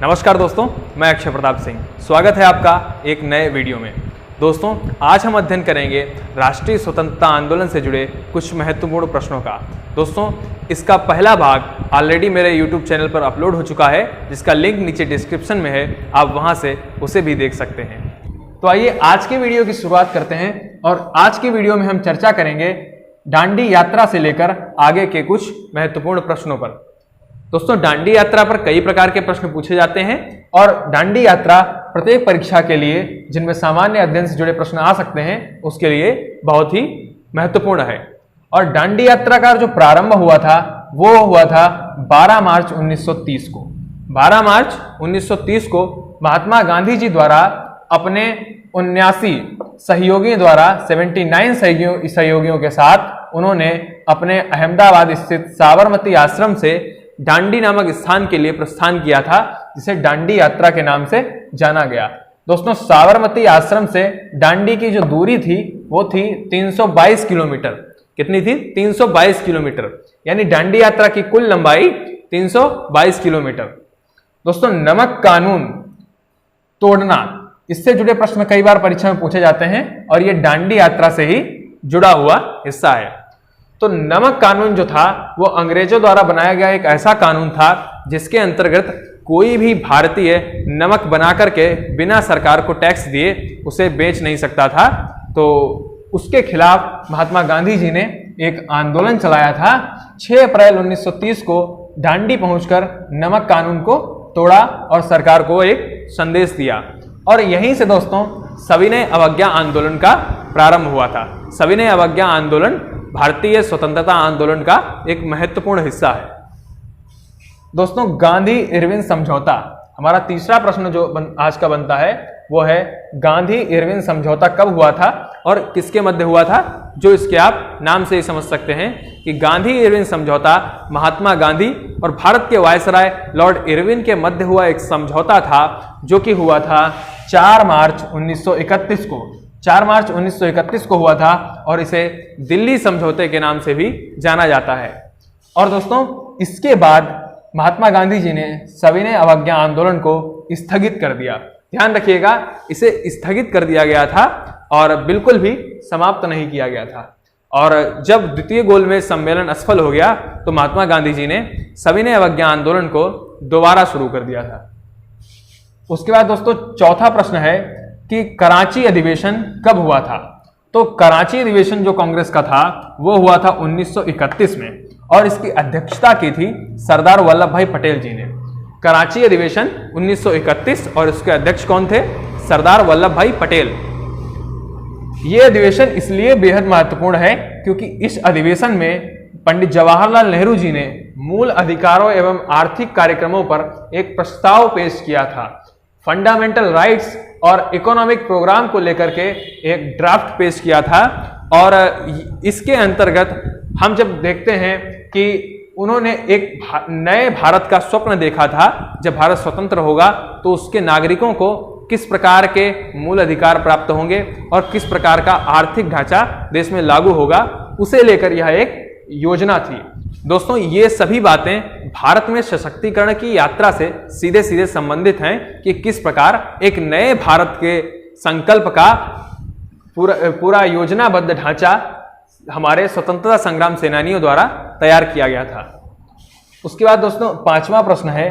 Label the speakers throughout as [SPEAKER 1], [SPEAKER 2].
[SPEAKER 1] नमस्कार दोस्तों, मैं अक्षय प्रताप सिंह। स्वागत है आपका एक नए वीडियो में। दोस्तों, आज हम अध्ययन करेंगे राष्ट्रीय स्वतंत्रता आंदोलन से जुड़े कुछ महत्वपूर्ण प्रश्नों का। दोस्तों, इसका पहला भाग ऑलरेडी मेरे YouTube चैनल पर अपलोड हो चुका है, जिसका लिंक नीचे डिस्क्रिप्शन में है, आप वहां से उसे भी देख सकते हैं। तो आइए आज के वीडियो की शुरुआत करते हैं और आज के वीडियो में हम चर्चा करेंगे दांडी यात्रा से लेकर आगे के कुछ महत्वपूर्ण प्रश्नों पर। दोस्तों, दांडी यात्रा पर कई प्रकार के प्रश्न पूछे जाते हैं और दांडी यात्रा प्रत्येक परीक्षा के लिए, जिनमें सामान्य अध्ययन से जुड़े प्रश्न आ सकते हैं, उसके लिए बहुत ही महत्वपूर्ण है। और दांडी यात्रा का जो प्रारंभ हुआ था वो हुआ था 12 मार्च 1930 को। 12 मार्च 1930 को महात्मा गांधी जी द्वारा अपने 79 सहयोगियों द्वारा 79 सहयोगियों के साथ उन्होंने अपने अहमदाबाद स्थित साबरमती आश्रम से दांडी नामक स्थान के लिए प्रस्थान किया था, जिसे दांडी यात्रा के नाम से जाना गया। दोस्तों, साबरमती आश्रम से दांडी की जो दूरी थी वो थी 322 किलोमीटर। कितनी थी? 322 किलोमीटर, यानी दांडी यात्रा की कुल लंबाई 322 किलोमीटर। दोस्तों, नमक कानून तोड़ना, इससे जुड़े प्रश्न कई बार परीक्षा में पूछे जाते हैं और ये दांडी यात्रा से ही जुड़ा हुआ हिस्सा है। तो नमक कानून जो था वो अंग्रेजों द्वारा बनाया गया एक ऐसा कानून था जिसके अंतर्गत कोई भी भारतीय नमक बना करके बिना सरकार को टैक्स दिए उसे बेच नहीं सकता था। तो उसके खिलाफ महात्मा गांधी जी ने एक आंदोलन चलाया था। 6 अप्रैल 1930 को दांडी पहुंचकर नमक कानून को तोड़ा और सरकार को एक संदेश दिया। और यहीं से दोस्तों सविनय अवज्ञा आंदोलन का प्रारंभ हुआ था। सविनय अवज्ञा आंदोलन भारतीय स्वतंत्रता आंदोलन का एक महत्वपूर्ण हिस्सा है। दोस्तों, गांधी इरविन समझौता, हमारा तीसरा प्रश्न जो आज का बनता है वो है गांधी इरविन समझौता कब हुआ था और किसके मध्य हुआ था। जो इसके आप नाम से ही समझ सकते हैं कि गांधी इरविन समझौता महात्मा गांधी और भारत के वायसराय लॉर्ड इरविन के मध्य हुआ एक समझौता था, जो कि हुआ था 4 मार्च 1931 को। 4 मार्च 1931 को हुआ था और इसे दिल्ली समझौते के नाम से भी जाना जाता है। और दोस्तों, इसके बाद महात्मा गांधी जी ने सविनय अवज्ञा आंदोलन को स्थगित कर दिया। ध्यान रखिएगा, इसे स्थगित कर दिया गया था और बिल्कुल भी समाप्त नहीं किया गया था। और जब द्वितीय गोलमेज सम्मेलन असफल हो गया तो महात्मा गांधी जी ने सविनय अवज्ञा आंदोलन को दोबारा शुरू कर दिया था। उसके बाद दोस्तों चौथा प्रश्न है कि कराची अधिवेशन कब हुआ था। तो कराची अधिवेशन जो कांग्रेस का था वो हुआ था 1931 में और इसकी अध्यक्षता की थी सरदार वल्लभ भाई पटेल जी ने। कराची अधिवेशन 1931 और इसके अध्यक्ष कौन थे? सरदार वल्लभ भाई पटेल। यह अधिवेशन इसलिए बेहद महत्वपूर्ण है क्योंकि इस अधिवेशन में पंडित जवाहरलाल नेहरू जी ने मूल अधिकारों एवं आर्थिक कार्यक्रमों पर एक प्रस्ताव पेश किया था। फंडामेंटल राइट्स और इकोनॉमिक प्रोग्राम को लेकर के एक ड्राफ्ट पेश किया था। और इसके अंतर्गत हम जब देखते हैं कि उन्होंने एक नए भारत का स्वप्न देखा था, जब भारत स्वतंत्र होगा तो उसके नागरिकों को किस प्रकार के मूल अधिकार प्राप्त होंगे और किस प्रकार का आर्थिक ढांचा देश में लागू होगा, उसे लेकर यह एक योजना थी। दोस्तों, ये सभी बातें भारत में सशक्तिकरण की यात्रा से सीधे सीधे संबंधित हैं कि किस प्रकार एक नए भारत के संकल्प का पूरा योजनाबद्ध ढांचा हमारे स्वतंत्रता संग्राम सेनानियों द्वारा तैयार किया गया था। उसके बाद दोस्तों पांचवा प्रश्न है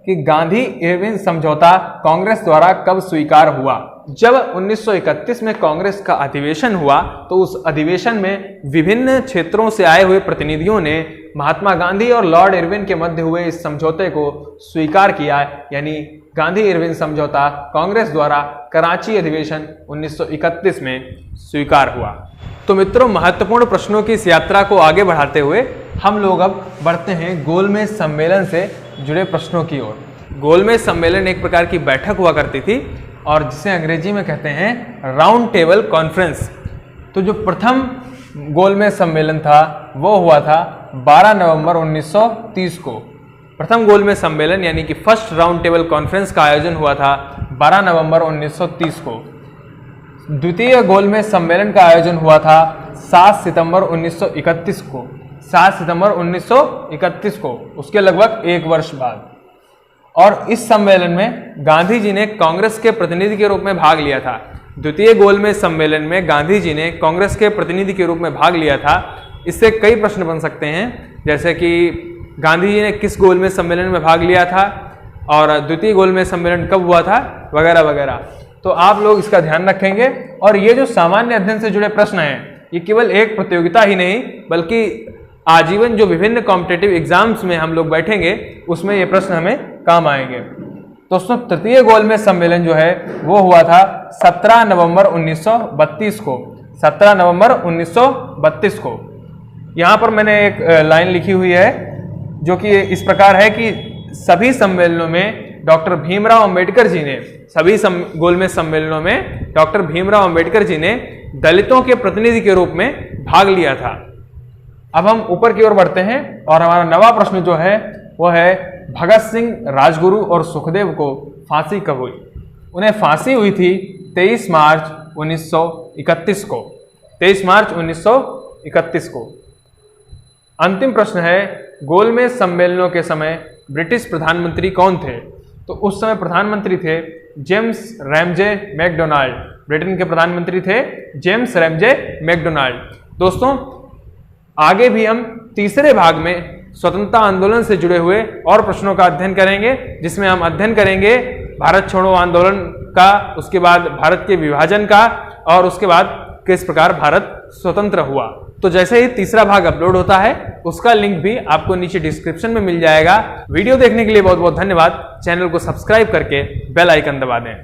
[SPEAKER 1] कि गांधी इरविन समझौता कांग्रेस द्वारा कब स्वीकार हुआ। जब 1931 में कांग्रेस का अधिवेशन हुआ तो उस अधिवेशन में विभिन्न क्षेत्रों से आए हुए प्रतिनिधियों ने महात्मा गांधी और लॉर्ड इरविन के मध्य हुए इस समझौते को स्वीकार किया, यानी गांधी इरविन समझौता कांग्रेस द्वारा कराची अधिवेशन 1931 में स्वीकार हुआ। तो मित्रों, महत्वपूर्ण प्रश्नों की इस यात्रा को आगे बढ़ाते हुए हम लोग अब बढ़ते हैं गोलमेज सम्मेलन से जुड़े प्रश्नों की ओर। गोलमेज सम्मेलन एक प्रकार की बैठक हुआ करती थी और जिसे अंग्रेजी में कहते हैं राउंड टेबल कॉन्फ्रेंस। तो जो प्रथम गोलमेज सम्मेलन था वो हुआ था 12 नवंबर 1930 को। प्रथम गोलमेज सम्मेलन यानी कि फर्स्ट राउंड टेबल कॉन्फ्रेंस का आयोजन हुआ था 12 नवंबर 1930 को। द्वितीय गोलमेज सम्मेलन का आयोजन हुआ था 7 सितंबर 1931 को। 7 सितंबर 1931 को, उसके लगभग एक वर्ष बाद। और इस सम्मेलन में गांधी जी ने कांग्रेस के प्रतिनिधि के रूप में भाग लिया था। द्वितीय गोलमेज सम्मेलन में गांधी जी ने कांग्रेस के प्रतिनिधि के रूप में भाग लिया था। इससे कई प्रश्न बन सकते हैं, जैसे कि गांधी जी ने किस गोलमेज सम्मेलन में भाग लिया था और द्वितीय गोलमेज सम्मेलन कब हुआ था, वगैरह वगैरह। तो आप लोग इसका ध्यान रखेंगे। और ये जो सामान्य अध्ययन से जुड़े प्रश्न हैं, ये केवल एक प्रतियोगिता ही नहीं बल्कि आजीवन जो विभिन्न कॉम्पिटिटिव एग्जाम्स में हम लोग बैठेंगे उसमें ये प्रश्न हमें काम आएंगे। दोस्तों, तृतीय गोलमेज सम्मेलन जो है वो हुआ था 17 नवंबर 1932 को। 17 नवंबर 1932 को। यहाँ पर मैंने एक लाइन लिखी हुई है जो कि इस प्रकार है कि सभी सम्मेलनों में डॉक्टर भीमराव अंबेडकर जी ने, सभी गोलमेज सम्मेलनों में डॉक्टर भीमराव अंबेडकर जी ने दलितों के प्रतिनिधि के रूप में भाग लिया था। अब हम ऊपर की ओर बढ़ते हैं और हमारा नवा प्रश्न जो है वो है भगत सिंह, राजगुरु और सुखदेव को फांसी कब हुई? उन्हें फांसी हुई थी 23 मार्च 1931 को। 23 मार्च 1931 को। अंतिम प्रश्न है, गोलमेज सम्मेलनों के समय ब्रिटिश प्रधानमंत्री कौन थे? तो उस समय प्रधानमंत्री थे जेम्स रैमजे मैकडोनाल्ड। ब्रिटेन के प्रधानमंत्री थे जेम्स रैमजे मैकडोनाल्ड। दोस्तों, आगे भी हम तीसरे भाग में स्वतंत्रता आंदोलन से जुड़े हुए और प्रश्नों का अध्ययन करेंगे, जिसमें हम अध्ययन करेंगे भारत छोड़ो आंदोलन का, उसके बाद भारत के विभाजन का और उसके बाद किस प्रकार भारत स्वतंत्र हुआ। तो जैसे ही तीसरा भाग अपलोड होता है उसका लिंक भी आपको नीचे डिस्क्रिप्शन में मिल जाएगा। वीडियो देखने के लिए बहुत बहुत धन्यवाद। चैनल को सब्सक्राइब करके बेल आइकन दबा दें।